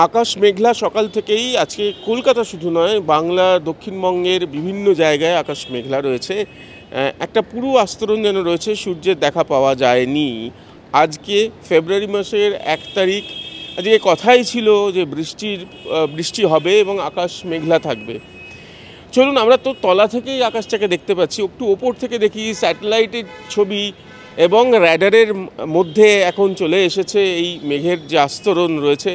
আকাশ মেঘলা সকাল থেকেই। আজকে কলকাতা শুধু নয়, বাংলা দক্ষিণবঙ্গের বিভিন্ন জায়গায় আকাশ মেঘলা রয়েছে। একটা পুরো আস্তরণ যেন রয়েছে, সূর্যের দেখা পাওয়া যায়নি। আজকে ফেব্রুয়ারি মাসের 1 তারিখ। আজকে কথাই ছিল যে বৃষ্টি হবে এবং আকাশ মেঘলা থাকবে। চলুন আমরা তো তলা থেকেই আকাশটাকে দেখতে পাচ্ছি, একটু ওপর থেকে দেখি। স্যাটেলাইটের ছবি এবং র্যাডারের মধ্যে এখন চলে এসেছে এই মেঘের যে আস্তরণ রয়েছে,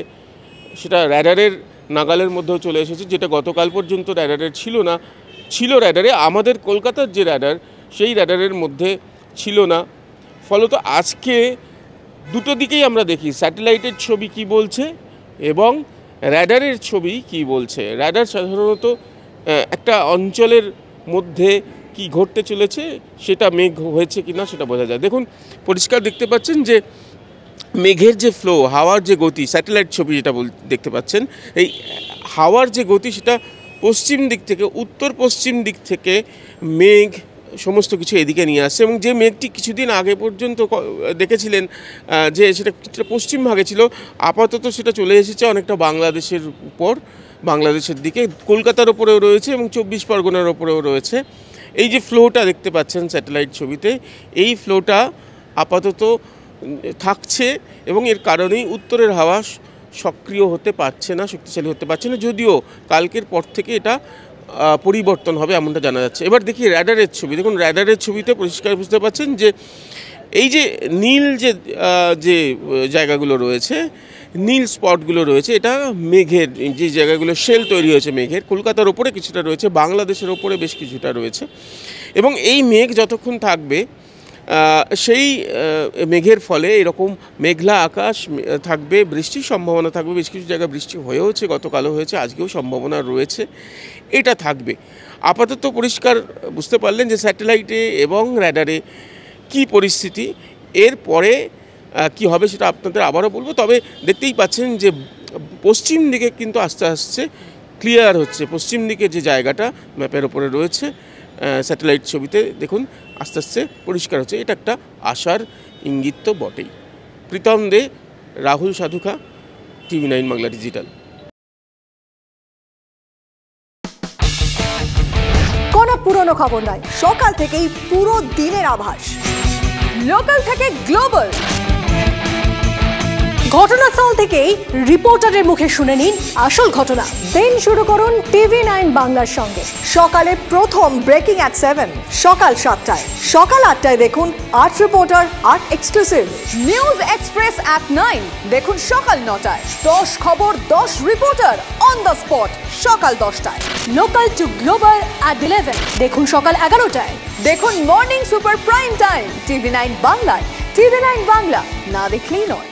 সেটা র্যাডারের নাগালের মধ্যেও চলে এসেছে, যেটা গতকাল পর্যন্ত র্যাডারের ছিল না। ছিল র্যাডারে, আমাদের কলকাতার যে র্যাডার সেই র্যাডারের মধ্যে ছিল না। ফলত আজকে দুটো দিকেই আমরা দেখি, স্যাটেলাইটের ছবি কি বলছে এবং র্যাডারের ছবি কি বলছে। র্যাডার সাধারণত একটা অঞ্চলের মধ্যে কি ঘটতে চলেছে সেটা মেঘ হয়েছে কি না সেটা বোঝা যায়। দেখুন, পরিষ্কার দেখতে পাচ্ছেন যে মেঘের যে ফ্লো, হাওয়ার যে গতি, স্যাটেলাইট ছবি যেটা দেখতে পাচ্ছেন, এই হাওয়ার যে গতি সেটা পশ্চিম দিক থেকে, উত্তর পশ্চিম দিক থেকে মেঘ সমস্ত কিছু এদিকে নিয়ে আসছে। এবং যে মেঘটি কিছুদিন আগে পর্যন্ত দেখেছিলেন যে সেটা কিছুটা পশ্চিম ভাগে ছিল, আপাতত সেটা চলে এসেছে অনেকটা বাংলাদেশের উপর, বাংলাদেশের দিকে। কলকাতার ওপরেও রয়েছে এবং 24 পরগনার ওপরেও রয়েছে। এই যে ফ্লোটা দেখতে পাচ্ছেন স্যাটেলাইট ছবিতে, এই ফ্লোটা আপাতত থাকছে এবং এর কারণেই উত্তরের হাওয়া সক্রিয় হতে পারছে না, শক্তিশালী হতে পারছে না। যদিও কালকের পর থেকে এটা পরিবর্তন হবে এমনটা জানা যাচ্ছে। এবার দেখি র্যাডারের ছবি। দেখুন, র্যাডারের ছবিতে পরিষ্কার বুঝতে পারছেন যে এই যে নীল যে জায়গাগুলো রয়েছে, নীল স্পটগুলো রয়েছে, এটা মেঘের যে জায়গাগুলো শেল তৈরি হয়েছে মেঘের, কলকাতার ওপরে কিছুটা রয়েছে, বাংলাদেশের ওপরে বেশ কিছুটা রয়েছে। এবং এই মেঘ যতক্ষণ থাকবে, সেই মেঘের ফলে এরকম মেঘলা আকাশ থাকবে, বৃষ্টির সম্ভাবনা থাকবে। বেশ কিছু জায়গায় বৃষ্টি হয়েওছে, গতকালও হয়েছে, আজকেও সম্ভাবনা রয়েছে, এটা থাকবে। আপাতত পরিষ্কার বুঝতে পারলেন যে স্যাটেলাইটে এবং র্যাডারে কি পরিস্থিতি। এরপরে কি হবে সেটা আপনাদের আবারও বলবো। তবে দেখতেই পাচ্ছেন যে পশ্চিম দিকে কিন্তু আস্তে আস্তে ক্লিয়ার হচ্ছে। পশ্চিম দিকের যে জায়গাটা ম্যাপের ওপরে রয়েছে, স্যাটেলাইট ছবিতে দেখুন আস্তে আস্তে পরিষ্কার হচ্ছে। এটা একটা আশার ইঙ্গিত তো বটেই। প্রীতম দে, রাহুল সাধুকা, TV9 বাংলা ডিজিটাল। কোনো পুরনো খবর নয়, সকাল থেকেই পুরো দিনের আভাস, লোকাল থেকে গ্লোবাল। ঘটনাস্থল থেকেই রিপোর্টারের মুখে শুনে নিন আসল ঘটনা। দিন শুরু করুন TV9 বাংলার সঙ্গে। সকালে প্রথম ব্রেকিং অ্যাট 7, সকাল 7টায়, সকাল 8টায় দেখুন 8 reporter, 8 exclusive. News express at 9 দেখুন সকাল 9টায়। 10 খবর, 10 রিপোর্টার অন দ্য স্পট সকাল 10টায়। লোকাল টু গ্লোবাল অ্যাট 11 দেখুন সকাল 11টায়। দেখুন morning super prime time TV9 বাংলায়। TV9 বাংলা না দেখলেই নয়।